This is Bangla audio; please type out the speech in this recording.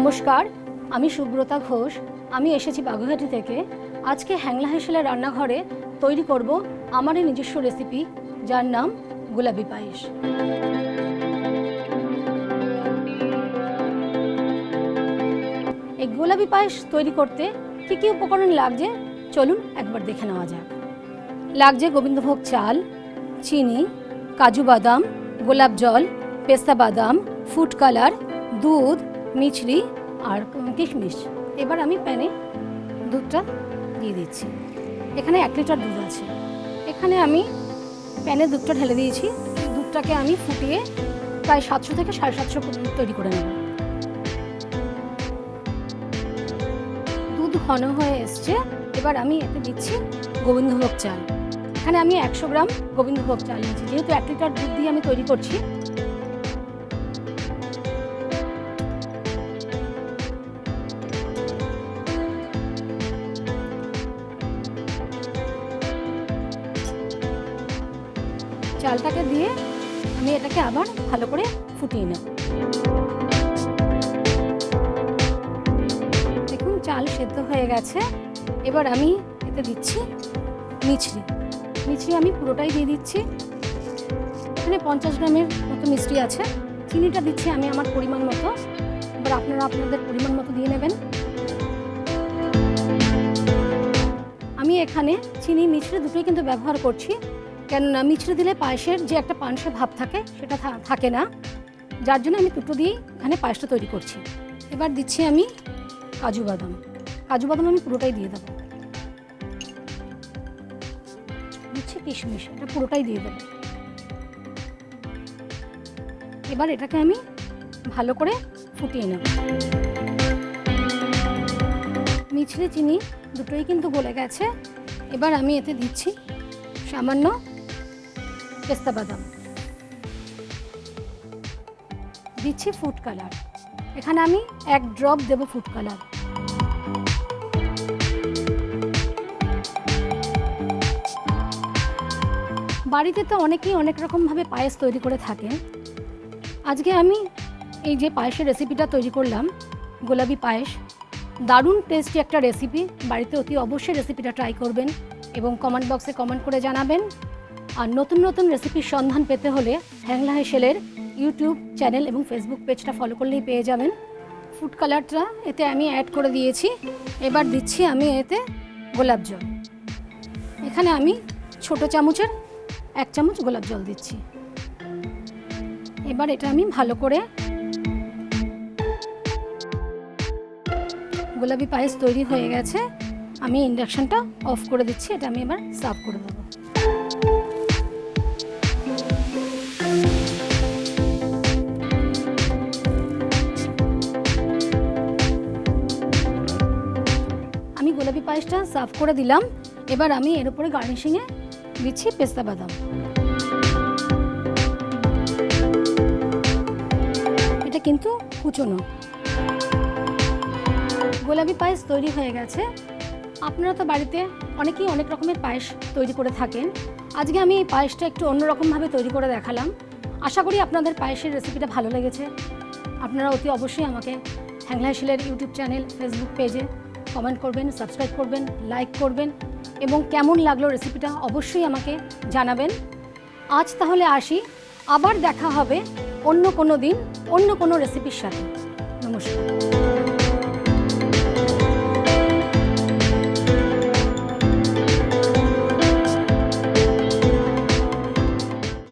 নমস্কার, আমি সুব্রতা ঘোষ। আমি এসেছি বাগুইহাটি থেকে। আজকে হ্যাংলা হেঁশেলের রান্নাঘরে তৈরি করব আমারই নিজস্ব রেসিপি, যার নাম গুলাবি পায়েস। এই গুলাবি পায়েস তৈরি করতে কী কী উপকরণ লাগছে চলুন একবার দেখে নেওয়া যাক। লাগছে গোবিন্দভোগ চাল, চিনি, কাজু বাদাম, গোলাপ জল, পেস্তা বাদাম, ফুড কালার, দুধ, মিছরি আর কিশমিশ। এবার আমি প্যানে দুধটা দিয়ে দিচ্ছি। এখানে 1 লিটার দুধ আছে। এখানে আমি প্যানে দুধটা ঢেলে দিয়েছি। দুধটাকে আমি ফুটিয়ে প্রায় 700 থেকে 750 তৈরি করে নেব। দুধ ঘন হয়ে এসছে। এবার আমি এতে দিচ্ছি গোবিন্দভোগ চাল। এখানে আমি 100 গ্রাম গোবিন্দভোগ চাল নিয়েছি, যেহেতু 1 লিটার দুধ দিয়ে আমি তৈরি করছি। চালটাকে দিয়ে আমি এটাকে আবার ভালো করে ফুটিয়ে নেব। দেখুন চাল সেদ্ধ হয়ে গেছে। এবার আমি এতে দিচ্ছি মিছরি। মিছরি আমি পুরোটাই দিয়ে দিচ্ছি। এখানে 50 গ্রামের মতো মিছরি আছে। চিনিটা দিচ্ছি আমি আমার পরিমাণ মতো। এবার আপনারা আপনাদের পরিমাণ মতো দিয়ে নেবেন। আমি এখানে চিনি মিছরি দুটোই কিন্তু ব্যবহার করছি, কেননা মিছরি দিলে পায়েসের যে একটা পানসে ভাব থাকে সেটা থাকে না, যার জন্য আমি দুটো দিয়েই এখানে পায়েসটা তৈরি করছি। এবার দিচ্ছি আমি কাজু বাদাম। কাজু বাদাম আমি পুরোটাই দিয়ে দেবো। দিচ্ছি কিশমিশ, এটা পুরোটাই দিয়ে দেবো। এবার এটাকে আমি ভালো করে ফুটিয়ে নেব। মিছরি চিনি দুটোই কিন্তু গলে গেছে। এবার আমি এতে দিচ্ছি সামান্য পেস্তা বাদাম, দিচ্ছি ফুড কালার। এখানে আমি 1 ড্রপ দেব ফুড কালার। বাড়িতে তো অনেকেই অনেক রকমভাবে পায়েস তৈরি করে থাকেন। আজকে আমি এই যে পায়েসের রেসিপিটা তৈরি করলাম, গোলাবি পায়েস, দারুণ টেস্টি একটা রেসিপি। বাড়িতে অতি অবশ্যই রেসিপিটা ট্রাই করবেন এবং কমেন্ট বক্সে কমেন্ট করে জানাবেন। আর নতুন নতুন রেসিপির সন্ধান পেতে হলে হ্যাংলা হেঁশেলের ইউটিউব চ্যানেল এবং ফেসবুক পেজটা ফলো করলেই পেয়ে যাবেন। ফুড কালারটা এতে আমি অ্যাড করে দিয়েছি। এবার দিচ্ছি আমি এতে গোলাপ জল। এখানে আমি ছোট চামচের 1 চামচ গোলাপ জল দিচ্ছি। এবার এটা আমি ভালো করে, গোলাবি পায়েস তৈরি হয়ে গেছে। আমি ইন্ডাকশনটা অফ করে দিচ্ছি। এটা আমি এবার সার্ভ করে দেবো। আমি গোলাপি পায়েসটা সার্ভ করে দিলাম। এবার আমি এর উপরে গার্নিশিংয়ে দিচ্ছি পেস্তা বাদাম। এটা কিন্তু কুচনো। গোলাপি পায়েস তৈরি হয়ে গেছে। আপনারা তো বাড়িতে অনেকেই অনেক রকমের পায়েস তৈরি করে থাকেন। আজকে আমি এই পায়েসটা একটু অন্যরকমভাবে তৈরি করে দেখালাম। আশা করি আপনাদের পায়েসের রেসিপিটা ভালো লেগেছে। আপনারা অতি অবশ্যই আমাকে হ্যাংলা হেঁশেলের ইউটিউব চ্যানেল, ফেসবুক পেজে কমেন্ট করবেন, সাবস্ক্রাইব করবেন, লাইক করবেন এবং কেমন লাগলো রেসিপিটা অবশ্যই আমাকে জানাবেন। আজ তাহলে আসি, আবার দেখা হবে অন্য কোনো দিন অন্য কোনো রেসিপির সাথে। নমস্কার।